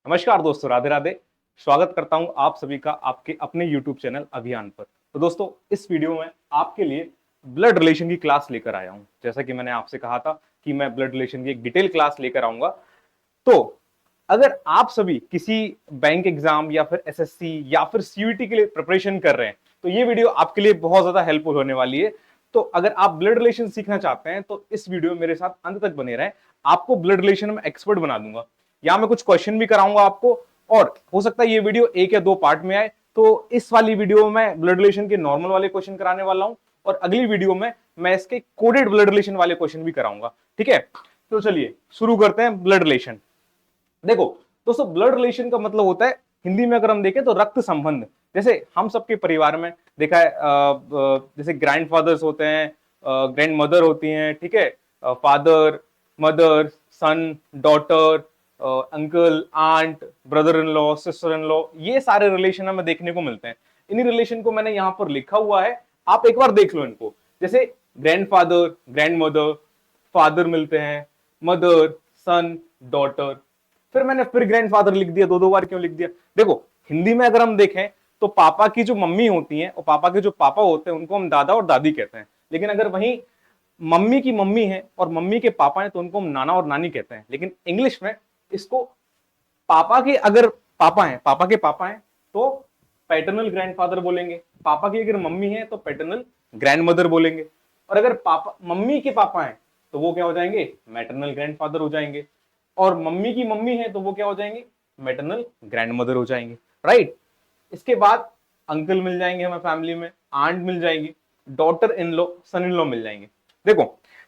नमस्कार दोस्तों, राधे राधे। स्वागत करता हूं आप सभी का आपके अपने YouTube चैनल अभियान पर। तो दोस्तों, इस वीडियो में आपके लिए ब्लड रिलेशन की क्लास लेकर आया हूं। जैसा कि मैंने आपसे कहा था कि मैं ब्लड रिलेशन की एक डिटेल क्लास लेकर आऊंगा। तो अगर आप सभी किसी बैंक एग्जाम या फिर एसएससी या फिर सीयूईटी के लिए प्रिपरेशन कर रहे हैं तो ये वीडियो आपके लिए बहुत ज्यादा हेल्पफुल होने वाली है। तो अगर आप ब्लड रिलेशन सीखना चाहते हैं तो इस वीडियो में मेरे साथ अंत तक बने रहें। आपको ब्लड रिलेशन में एक्सपर्ट बना दूंगा। यहाँ मैं कुछ क्वेश्चन भी कराऊंगा आपको, और हो सकता है ये वीडियो एक या दो पार्ट में आए। तो इस वाली वीडियो में ब्लड रिलेशन के नॉर्मल वाले क्वेश्चन कराने वाला हूं, और अगली वीडियो में मैं इसके कोडेड ब्लड रिलेशन वाले क्वेश्चन भी कराऊंगा। ठीक है, तो चलिए शुरू करते हैं ब्लड रिलेशन। देखो दोस्तों, ब्लड रिलेशन का मतलब होता है, हिंदी में अगर हम देखें तो रक्त संबंध। जैसे हम सबके परिवार में देखा है, जैसे ग्रैंडफादर्स होते हैं, ग्रैंड मदर होती हैं, ठीक है, father mother son daughter, uncle aunt brother in law sister in law, ये सारे रिलेशन हमें देखने को मिलते हैं। इन्हीं रिलेशन को मैंने यहाँ पर लिखा हुआ है, आप एक बार देख लो इनको। जैसे ग्रैंडफादर ग्रैंड मदर, फादर मिलते हैं, मदर सन डॉटर, फिर मैंने फिर ग्रैंडफादर लिख दिया। दो दो बार क्यों लिख दिया? देखो, हिंदी में अगर हम देखें तो पापा की जो मम्मी होती हैं और पापा के जो पापा होते हैं उनको हम दादा और दादी कहते हैं। लेकिन अगर वहीं मम्मी की मम्मी है और मम्मी के पापा हैं तो उनको हम नाना और नानी कहते हैं। लेकिन इंग्लिश में इसको पापा के अगर पापा हैं, पापा के पापा हैं तो पैटर्नल ग्रैंडफादर बोलेंगे। पापा की अगर मम्मी है तो पैटर्नल ग्रैंडमदर बोलेंगे। और अगर पापा मम्मी के पापा हैं तो वो क्या हो जाएंगे? मैटरनल ग्रैंडफादर हो जाएंगे। और मम्मी की मम्मी है तो वो क्या हो जाएंगे? मैटरनल ग्रैंडमदर हो जाएंगे। राइट। इसके बाद अंकल मिल जाएंगे हमें फैमिली में, आंट मिल जाएगी, daughter in law son in law मिल जाएंगे। देखो,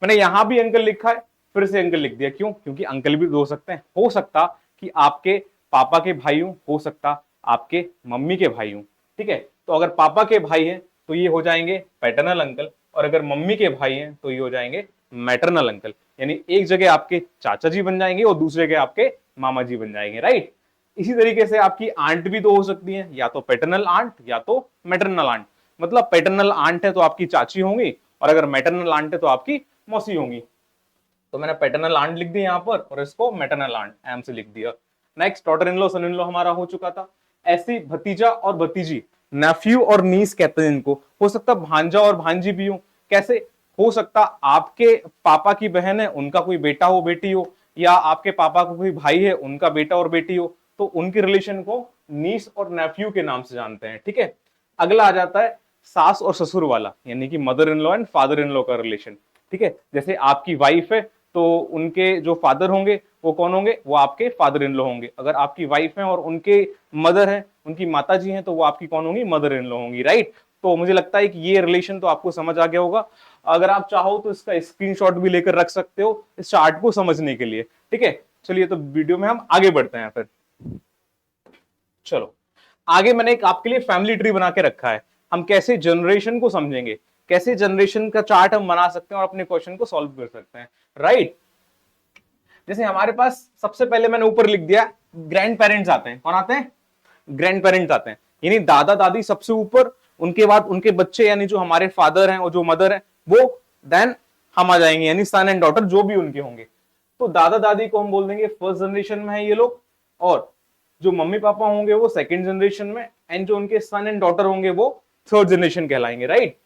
मैंने यहां भी अंकल लिखा है, फिर से अंकल लिख दिया। क्यों? क्योंकि अंकल भी हो सकते हैं। हो सकता कि आपके पापा के भाई हो सकता आपके मम्मी के भाई हूं। ठीक है, तो अगर पापा के भाई हैं तो ये हो जाएंगे पैटर्नल अंकल, और अगर मम्मी के भाई हैं तो ये हो जाएंगे मैटरनल अंकल। यानी एक जगह आपके चाचा जी बन जाएंगे और दूसरे जगह आपके मामा जी बन जाएंगे। राइट। इसी तरीके से आपकी आंट भी तो हो सकती है, या तो पैटर्नल आंट या तो मैटरनल आंट। मतलब पैटर्नल आंट है तो आपकी चाची होंगी, और अगर मैटरनल आंट है तो आपकी मौसी होंगी। तो मैंने पैटर्नल आंट लिख दी यहाँ पर और इसको मैटरनल आंट एम से लिख दिया। Next, daughter in law son in law हमारा हो चुका था। ऐसी भतीजा और भतीजी, नेफ्यू और नीस कहते हैं इनको। हो सकता भांजा और भांजी भी हो। कैसे? हो सकता आपके पापा की बहन है, उनका कोई बेटा हो बेटी हो, या आपके पापा को कोई भाई है, उनका बेटा और बेटी हो, तो उनके रिलेशन को नीस और नेफ्यू के नाम से जानते हैं। ठीक है। अगला आ जाता है सास और ससुर वाला, यानी कि mother in law and father in law का रिलेशन। ठीक है, जैसे आपकी वाइफ है तो उनके जो फादर होंगे वो कौन होंगे? वो आपके फादर इन लॉ होंगे। अगर आपकी वाइफ है और उनके मदर है, उनकी माता जी हैं, तो वो आपकी कौन होंगी? मदर इन लॉ होंगी। राइट। तो मुझे लगता है कि ये रिलेशन तो आपको समझ आ गया होगा। अगर आप चाहो तो इसका स्क्रीनशॉट भी लेकर रख सकते हो इस चार्ट को समझने के लिए। ठीक है, चलिए तो वीडियो में हम आगे बढ़ते हैं। फिर चलो आगे, मैंने एक आपके लिए फैमिली ट्री बना के रखा है। हम कैसे जनरेशन को समझेंगे, कैसे जनरेशन का चार्ट हम बना सकते हैं और अपने क्वेश्चन को सॉल्व कर सकते हैं। राइट। जैसे हमारे पास सबसे पहले मैंने ऊपर लिख दिया ग्रैंड पेरेंट्स आते हैं। कौन आते हैं? ग्रैंड पेरेंट्स आते हैं, यानी दादा दादी सबसे ऊपर, उनके बाद उनके बच्चे यानी जो हमारे फादर हैं और जो मदर है वो, देन हम आ जाएंगे, यानी सन एंड डॉटर जो भी उनके होंगे। तो दादा दादी को हम बोल देंगे फर्स्ट जनरेशन में है ये लोग, और जो मम्मी पापा होंगे वो सेकंड जनरेशन में, एंड जो उनके सन एंड डॉटर होंगे वो थर्ड जनरेशन कहलाएंगे। राइट।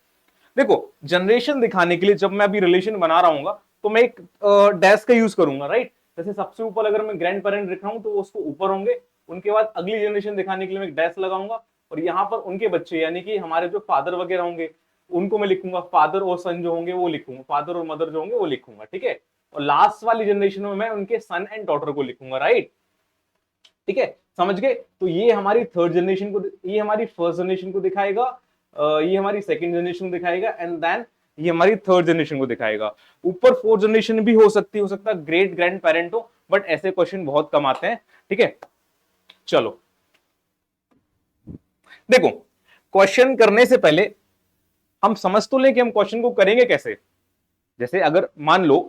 देखो, जनरेशन दिखाने के लिए जब मैं अभी रिलेशन बना रहा हूँ तो मैं एक डैश का यूज करूंगा। राइट। जैसे सबसे ऊपर अगर मैं ग्रैंड पेरेंट लिख रहा हूं तो उसको ऊपर होंगे, उनके बाद अगली जनरेशन दिखाने के लिए मैं एक डैश लगाऊंगा, और यहाँ पर उनके बच्चे यानी कि हमारे जो फादर वगैरह होंगे उनको मैं लिखूंगा, फादर और सन जो होंगे वो लिखूंगा, फादर और मदर जो होंगे वो लिखूंगा। ठीक है। और लास्ट वाली जनरेशन में मैं उनके सन एंड डॉटर को लिखूंगा। राइट। ठीक है, समझ गए? तो ये हमारी थर्ड जनरेशन को, ये हमारी फर्स्ट जनरेशन को दिखाएगा, ये हमारी सेकंड जनरेशन को दिखाएगा, एंड देन ये हमारी थर्ड जनरेशन को दिखाएगा। ऊपर फोर्थ जनरेशन भी हो सकती, हो सकता ग्रेट ग्रैंड पेरेंट हो, बट ऐसे क्वेश्चन बहुत कम आते हैं। ठीक है, चलो देखो, क्वेश्चन करने से पहले हम समझ तो लें कि हम क्वेश्चन को करेंगे कैसे। जैसे अगर मान लो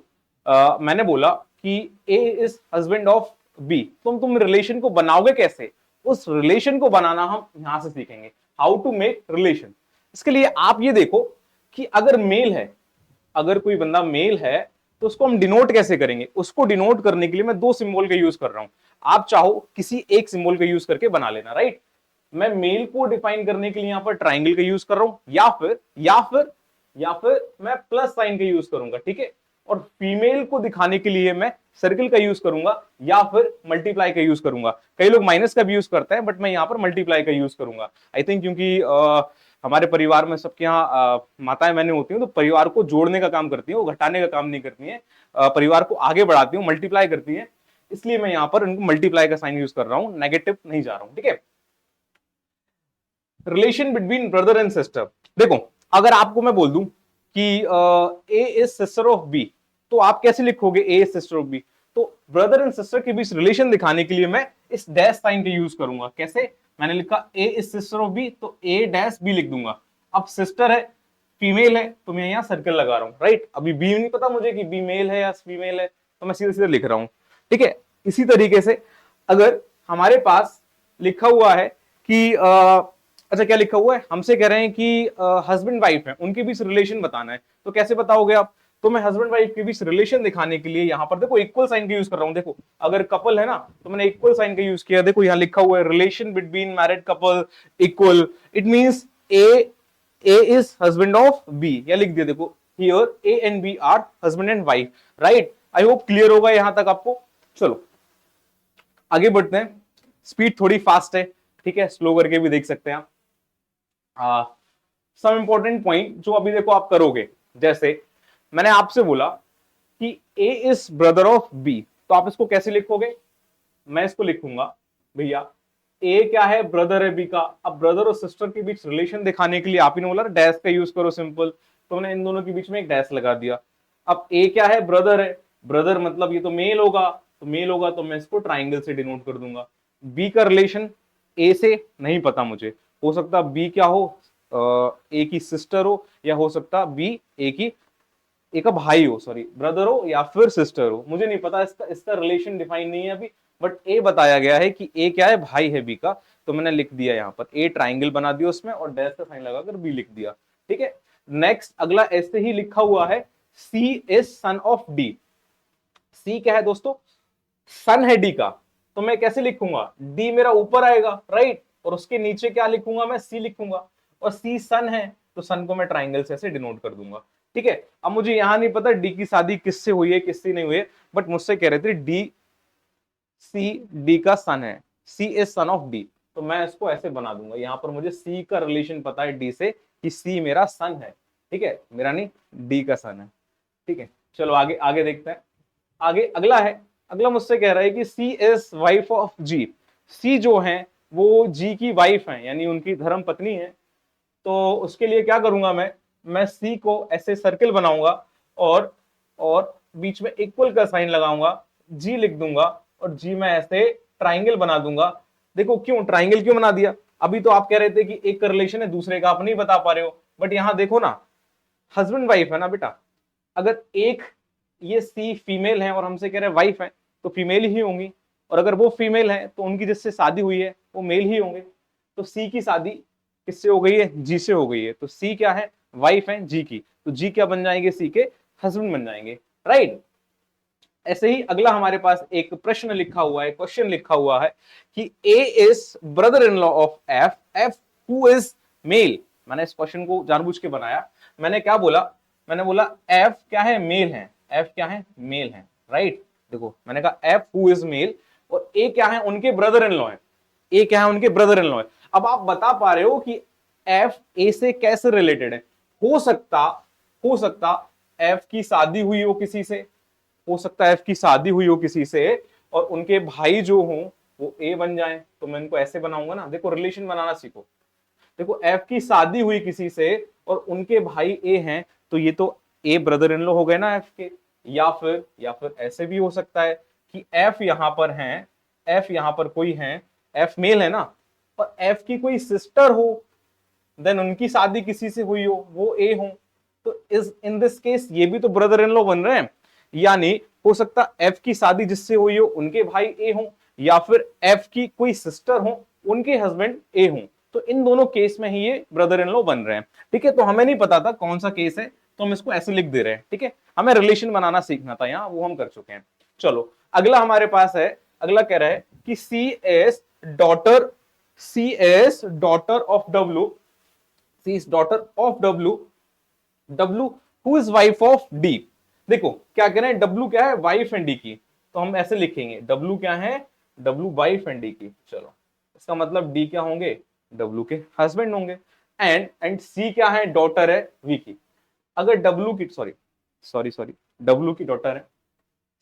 मैंने बोला कि A is husband of B, तुम रिलेशन को बनाओगे कैसे? उस रिलेशन को बनाना हम यहां से सीखेंगे, हाउ टू मेक रिलेशन। इसके लिए आप ये देखो कि अगर मेल है, अगर कोई बंदा मेल है तो उसको हम डिनोट कैसे करेंगे? उसको डिनोट करने के लिए मैं दो सिंबल का यूज कर रहा हूं, आप चाहो किसी एक सिंबल का यूज करके बना लेना, राइट। मैं मेल को डिफाइन करने के लिए यहां पर ट्राइंगल का यूज कर रहा हूं, या फिर मैं प्लस साइन का यूज करूंगा, ठीक है। और फीमेल को दिखाने के लिए मैं सर्कल का यूज करूंगा या फिर मल्टीप्लाई का यूज करूंगा। कई लोग माइनस का भी यूज करते हैं, बट मैं यहां पर मल्टीप्लाई का यूज करूंगा। आई थिंक क्योंकि हमारे परिवार में सबके यहाँ माताएं बहनें होती हैं, तो परिवार को जोड़ने का काम करती हैं, वो घटाने का काम नहीं करती हैं, परिवार को आगे बढ़ाती हैं, मल्टीप्लाई करती हैं। इसलिए मैं यहां पर उनको मल्टीप्लाई का साइन यूज कर रहा हूं, नेगेटिव नहीं जा रहा हूं, ठीक है। Relation between brother and sister, देखो अगर आपको मैं बोल दूं कि A is sister of B, तो आप कैसे लिखोगे ए इज सिस्टर ऑफ बी? तो ब्रदर एंड सिस्टर के बीच रिलेशन दिखाने के लिए मैं इस डैश साइन का यूज करूंगा। कैसे? मैंने लिखा ए इज सिस्टर ऑफ बी, तो ए डैश बी लिख दूंगा। अब सिस्टर है, फीमेल है, तो मैं यहां सर्कल लगा रहा हूं, राइट। अभी बी नहीं पता मुझे कि बी मेल है या फीमेल है, तो मैं सीधे सीधे लिख रहा हूं, ठीक है। इसी तरीके से अगर हमारे पास लिखा हुआ है कि अच्छा क्या लिखा हुआ है, हमसे कह रहे हैं कि हस्बैंड वाइफ है, उनके बीच रिलेशन बताना है, तो कैसे बताओगे आप? तो मैं हस्बैंड वाइफ के बीच रिलेशन दिखाने के लिए यहां पर देखो इक्वल साइन का यूज कर रहा हूं। देखो अगर कपल है ना, तो मैंने इक्वल साइन का यूज किया। देखो यहां लिखा हुआ है relation between married couple equal, it means A is husband of B, या लिख दिया देखो here A and B are husband and wife, right. I hope clear होगा यहां तक आपको। चलो आगे बढ़ते हैं, स्पीड थोड़ी फास्ट है, ठीक है, स्लो करके भी देख सकते हैं आप। सम इंपॉर्टेंट पॉइंट जो अभी देखो आप करोगे, जैसे मैंने आपसे बोला कि A is brother of B, तो आप इसको कैसे लिखोगे? मैं इसको लिखूंगा भैया ए क्या है, ब्रदर है बी का। अब ब्रदर और सिस्टर के बीच रिलेशन दिखाने के लिए आप ही ने बोला डैश का यूज करो सिंपल, तो मैंने इन दोनों के बीच में एक डैश लगा दिया। अब ए क्या है, ब्रदर है, ब्रदर मतलब ये तो मेल होगा, तो मेल होगा तो मैं इसको ट्राइंगल से डिनोट कर दूंगा। बी का रिलेशन ए से नहीं पता मुझे, हो सकता बी क्या हो, ए की सिस्टर हो, या हो सकता बी ए का भाई हो, सॉरी ब्रदर हो या फिर सिस्टर हो, मुझे नहीं पता, इसका रिलेशन डिफाइन नहीं है अभी। बट ए बताया गया है कि ए क्या है, भाई है बी का, तो मैंने लिख दिया यहाँ पर ए, ट्राइंगल बना दिया उसमें और डैश का साइन लगाकर बी लिख दिया, ठीक है। नेक्स्ट अगला ऐसे ही लिखा हुआ है सी इज सन ऑफ डी। सी क्या है दोस्तों, सन है डी का, तो मैं कैसे लिखूंगा? डी मेरा ऊपर आएगा, राइट, और उसके नीचे क्या लिखूंगा? मैं सी लिखूंगा, और सी सन है, तो सन को मैं ट्राइंगल से ऐसे डिनोट कर दूंगा, ठीक है। अब मुझे यहां नहीं पता डी की शादी किससे हुई है किससे नहीं हुई है, बट मुझसे कह रहे थे डी सी डी का सन है, सी इज सन ऑफ डी, तो मैं इसको ऐसे बना दूंगा। यहां पर मुझे सी का रिलेशन पता है डी से कि सी मेरा सन है, ठीक है, मेरा नहीं डी का सन है, ठीक है। चलो आगे आगे देखते हैं। आगे अगला है, अगला मुझसे कह रहा है कि सी इज वाइफ ऑफ जी। सी जो है वो जी की वाइफ है, यानी उनकी धर्म पत्नी है। तो उसके लिए क्या करूंगा मैं सी को ऐसे सर्कल बनाऊंगा और बीच में इक्वल का साइन लगाऊंगा, जी लिख दूंगा, और जी में ऐसे ट्राइंगल बना दूंगा। देखो क्यों ट्राइंगल क्यों बना दिया? अभी तो आप कह रहे थे कि एक का रिलेशन है दूसरे का आप नहीं बता पा रहे हो, बट यहां देखो ना हस्बैंड वाइफ है ना बेटा, अगर एक ये सी फीमेल है और हमसे कह रहे हैं वाइफ है, तो फीमेल ही होंगी, और अगर वो फीमेल है तो उनकी जिससे शादी हुई है वो मेल ही होंगे। तो सी की शादी किससे हो गई है? जी से हो गई है, तो सी क्या है? वाइफ है जी की, तो जी क्या बन जाएंगे? सी के हस्बैंड बन जाएंगे, राइट। ऐसे ही अगला हमारे पास एक प्रश्न लिखा हुआ है, क्वेश्चन लिखा हुआ है कि A is brother in law of F, F who is male. मैंने इस क्वेश्चन को जानबूझ के बनाया। मैंने क्या बोला? मैंने बोला एफ क्या है? मेल है, एफ क्या है? मेल है, राइट। देखो मैंने कहा एफ हु इज मेल, और ए क्या है? उनके ब्रदर इन लॉ है, ए क्या है? उनके ब्रदर इन लॉ है। अब आप बता पा रहे हो कि एफ ए से कैसे रिलेटेड है? हो सकता एफ की शादी हुई हो किसी से, हो सकता है एफ की शादी हुई हो किसी से, और उनके भाई जो हो वो ए बन जाए, तो मैं इनको ऐसे बनाऊंगा ना। देखो रिलेशन बनाना सीखो। देखो एफ की शादी हुई किसी से और उनके भाई ए हैं, तो ये तो ए ब्रदर इन लॉ हो गए ना एफ के। या फिर ऐसे भी हो सकता है कि एफ यहां पर हैं, एफ यहां पर कोई है, एफ मेल है ना, और एफ की कोई सिस्टर हो, देन उनकी शादी किसी से हुई हो, वो ए हो, तो इस इन दिस केस ये भी तो ब्रदर इन लॉ बन रहे हैं। यानी हो सकता एफ की शादी जिससे हुई हो उनके भाई ए हो, या फिर एफ की कोई सिस्टर हो उनके हस्बैंड ए हो, तो इन दोनों केस में ही ये ब्रदर इन लॉ बन रहे हैं, ठीक है। तो हमें नहीं पता था कौन सा केस है, तो हम इसको ऐसे लिख दे रहे हैं, ठीक है। हमें रिलेशन बनाना सीखना था यहाँ, वो हम कर चुके हैं। चलो अगला हमारे पास है, अगला कह रहा है कि C is daughter of W, C is daughter of W, W who is wife of D. देखो क्या कह रहे हैं, डब्ल्यू क्या है, वाइफ एंड डी की, तो हम ऐसे लिखेंगे डब्ल्यू क्या है, डब्ल्यू वाइफ एंड डी की। चलो इसका मतलब डी क्या होंगे, डब्ल्यू के हस्बैंड होंगे। एंड सी क्या है, डॉटर है वी की। अगर डब्ल्यू की सॉरी डब्ल्यू की डॉटर है,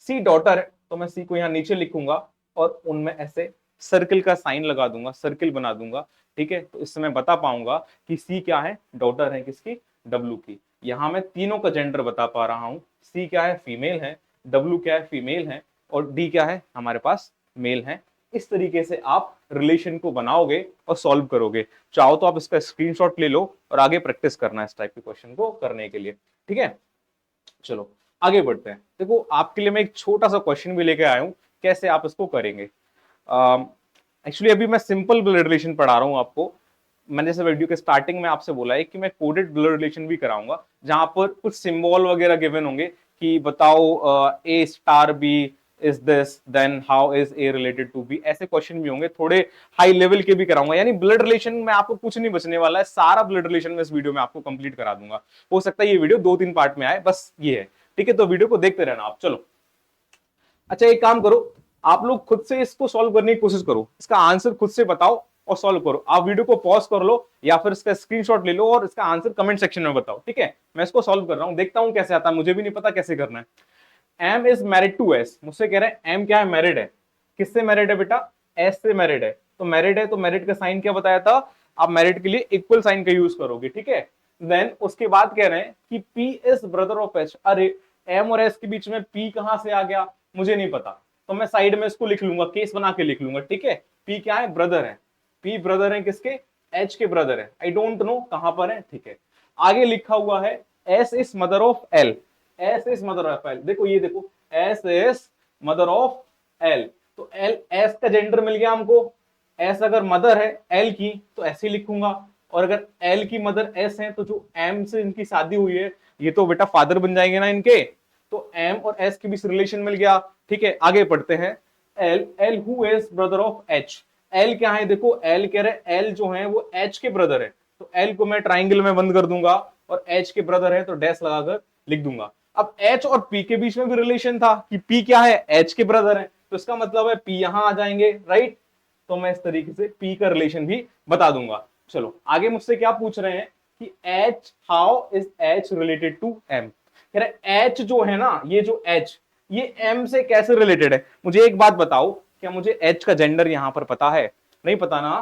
सी डॉटर है, तो मैं सी को यहां नीचे लिखूंगा और उनमें ऐसे सर्किल का साइन लगा दूंगा, सर्किल बना दूंगा, ठीक है। तो इससे मैं बता पाऊंगा कि सी क्या है, डॉटर है किसकी, डब्ल्यू की। यहां मैं तीनों का जेंडर बता पा रहा हूं, सी क्या है, फीमेल है, डब्ल्यू क्या है, फीमेल है, और डी क्या है, हमारे पास मेल है। इस तरीके से आप रिलेशन को बनाओगे और सॉल्व करोगे। चाहो तो आप इसका स्क्रीनशॉट ले लो और आगे प्रैक्टिस करना इस टाइप के क्वेश्चन को करने के लिए, ठीक है। चलो आगे बढ़ते हैं। देखो आपके लिए मैं एक छोटा सा क्वेश्चन भी लेके आया हूं, कैसे आप इसको करेंगे। एक्चुअली अभी मैं सिंपल ब्लड रिलेशन पढ़ा रहा हूं आपको। मैंने जैसे वीडियो के स्टार्टिंग में आपसे बोला है कि मैं कोडेड ब्लड रिलेशन भी कराऊंगा, जहां पर कुछ सिंबल वगैरह गिवन होंगे कि बताओ A star B is this, then how is A related to B, ऐसे क्वेश्चन भी होंगे, थोड़े हाई लेवल के भी कराऊंगा। यानी ब्लड रिलेशन में आपको कुछ नहीं बचने वाला है, सारा ब्लड रिलेशन में इस वीडियो में आपको कंप्लीट करा दूंगा। हो सकता है ये वीडियो 2-3 पार्ट में आए, बस ये है, ठीक है। तो वीडियो को देखते रहना आप। चलो अच्छा एक काम करो, आप लोग खुद से इसको सॉल्व करने की कोशिश करो, इसका आंसर खुद से बताओ और सॉल्व करो। आप वीडियो को पॉज कर लो या फिर इसका स्क्रीनशॉट ले लो और इसका आंसर कमेंट सेक्शन में बताओ, ठीक है। मैं इसको सॉल्व कर रहा हूं, देखता हूं कैसे आता है, मुझे भी नहीं पता कैसे करना है। M is married to S, मुझसे कह रहे हैं एम क्या है, मैरिड है। किससे मैरिड है बेटा, एस से मैरिड है। तो मैरिड है, तो मैरिड का साइन क्या बताया था, आप मैरिड के लिए इक्वल साइन का यूज करोगे, ठीक है। देन उसके बाद कह रहे हैं कि P is brother of H. अरे एम और एस के बीच में पी कहां से आ गया, मुझे नहीं पता, तो मैं साइड में इसको लिख लूंगा, केस बना के लिख लूंगा, ठीक है। पी क्या है, ब्रदर है, पी ब्रदर है किसके, एच के ब्रदर है। आई डोंट नो कहां पर है, ठीक है। आगे लिखा हुआ है S is mother of L, S is mother of L. देखो ये देखो, S is mother of L, तो एल, एस का जेंडर मिल गया हमको। एस अगर मदर है एल की तो ऐसे लिखूंगा, और अगर एल की मदर एस है तो जो एम से इनकी शादी हुई है ये तो बेटा फादर बन जाएंगे ना इनके, तो एम और एस के बीच रिलेशन मिल गया, ठीक है। आगे पढ़ते हैं। L, L who is brother of H. L क्या है, देखो एल कह रहे एल जो है वो एच के ब्रदर है, तो एल को मैं ट्राइंगल में बंद कर दूंगा, और एच के ब्रदर है तो डैश लगाकर लिख दूंगा। अब एच और पी के बीच में भी रिलेशन था कि पी क्या है, एच के ब्रदर है, तो इसका मतलब है पी यहां आ जाएंगे, राइट। तो मैं इस तरीके से पी का रिलेशन भी बता दूंगा। चलो आगे मुझसे क्या पूछ रहे हैं कि H, how is H related to M. कह रहे एच जो है ना, ये जो एच, ये एम से कैसे रिलेटेड है। मुझे एक बात बताओ, क्या मुझे एच का जेंडर यहां पर पता है, नहीं पता ना।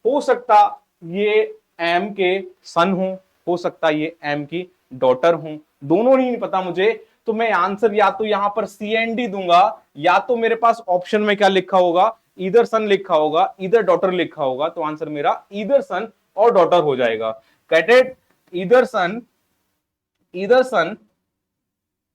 हो सकता ये एम के सन हो सकता ये एम की डॉटर हूं, दोनों नहीं पता मुझे। तो मैं आंसर या तो यहां पर सी एंड डी दूंगा, या तो मेरे पास ऑप्शन में क्या लिखा होगा, इधर सन लिखा होगा, इधर डॉटर लिखा होगा, तो आंसर मेरा इधर सन और डॉटर हो जाएगा। गेट इट, इधर सन, इधर सन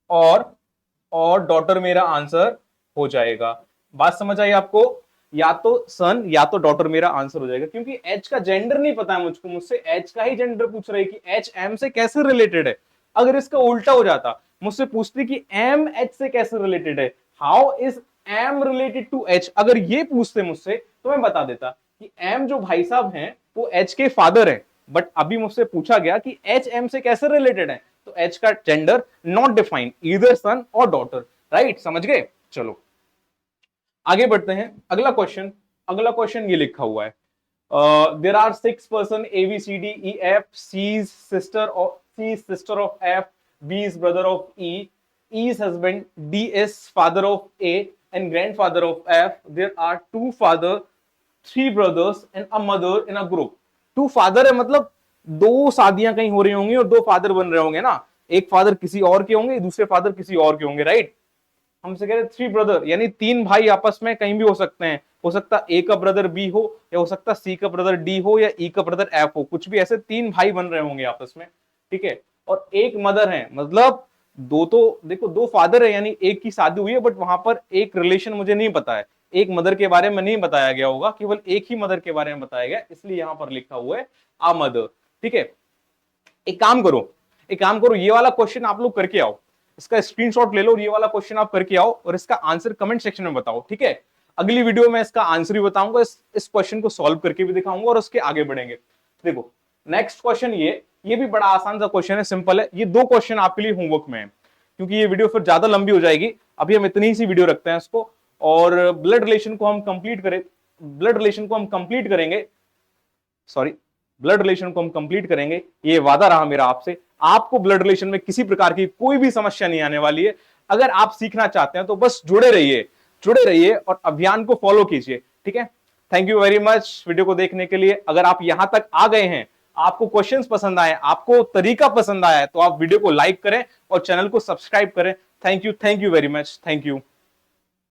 और डॉटर मेरा आंसर हो जाएगा। बात समझ आई आपको, या तो सन या तो डॉटर मेरा आंसर हो जाएगा, क्योंकि एच का जेंडर नहीं पता है मुझको, मुझसे एच का ही जेंडर पूछ रही कि एच एम से कैसे रिलेटेड है। अगर इसका उल्टा हो जाता, मुझसे पूछती कि एम एच से कैसे रिलेटेड है, how is M related to H, अगर ये पूछते मुझसे तो मैं बता देता कि एम जो भाई साहब हैं वो एच के फादर हैं। बट अभी मुझसे पूछा गया कि एच एम से कैसे रिलेटेड है, तो एच का जेंडर नॉट डिफाइंड, ईदर सन और डॉटर, राइट, समझ गए। चलो आगे बढ़ते हैं। अगला क्वेश्चन, अगला क्वेश्चन ये लिखा हुआ है, there are 6 person A B C D E F, C is sister of F, B is brother of E, E is husband, D is father of A and grandfather of F. There are 2 father, 3 brothers and a mother in a group. 2 father है मतलब 2 शादियां कहीं हो रही होंगी और 2 father बन रहे होंगे ना, एक फादर किसी और के होंगे, दूसरे फादर किसी और के होंगे, राइट। हमसे कह रहे 3 ब्रदर, यानी 3 भाई आपस में कहीं भी हो सकते हैं, हो सकता ए का ब्रदर बी हो, या हो सकता सी का ब्रदर डी हो, या ई का ब्रदर एफ हो, कुछ भी ऐसे 3 भाई बन रहे होंगे आपस में, ठीक है। और एक मदर है, मतलब दो तो देखो 2 फादर है, यानी एक की शादी हुई है, बट वहां पर एक रिलेशन मुझे नहीं पता है, एक मदर के बारे में नहीं बताया गया होगा, केवल एक ही मदर के बारे में बताया गया, इसलिए यहां पर लिखा हुआ है आ मदर, ठीक है। एक काम करो, एक काम करो, ये वाला क्वेश्चन आप लोग करके आओ, इसका स्क्रीनशॉट ले लो और ये वाला क्वेश्चन आप करके आओ और इसका आंसर कमेंट सेक्शन में बताओ, ठीक है। अगली वीडियो में इसका आंसर भी बताऊंगा, इस क्वेश्चन को सॉल्व करके भी दिखाऊंगा और उसके आगे बढ़ेंगे। देखो नेक्स्ट क्वेश्चन, ये भी बड़ा आसान सा क्वेश्चन है, सिंपल है। ये 2 क्वेश्चन आपके लिए होमवर्क में है, क्योंकि ये वीडियो फिर ज्यादा लंबी हो जाएगी। अभी हम इतनी ही सी वीडियो रखते हैं इसको, और ब्लड रिलेशन को हम कंप्लीट करेंगे, ये वादा रहा मेरा आपसे। आपको ब्लड रिलेशन में किसी प्रकार की कोई भी समस्या नहीं आने वाली है। अगर आप सीखना चाहते हैं तो बस जुड़े रहिए और अभियान को फॉलो कीजिए, ठीक है। Thank you very much video को देखने के लिए। अगर आप यहां तक आ गए हैं, आपको क्वेश्चंस पसंद आए, आपको तरीका पसंद आया है, तो आप वीडियो को लाइक करें और चैनल को सब्सक्राइब करें। Thank you very much, thank you.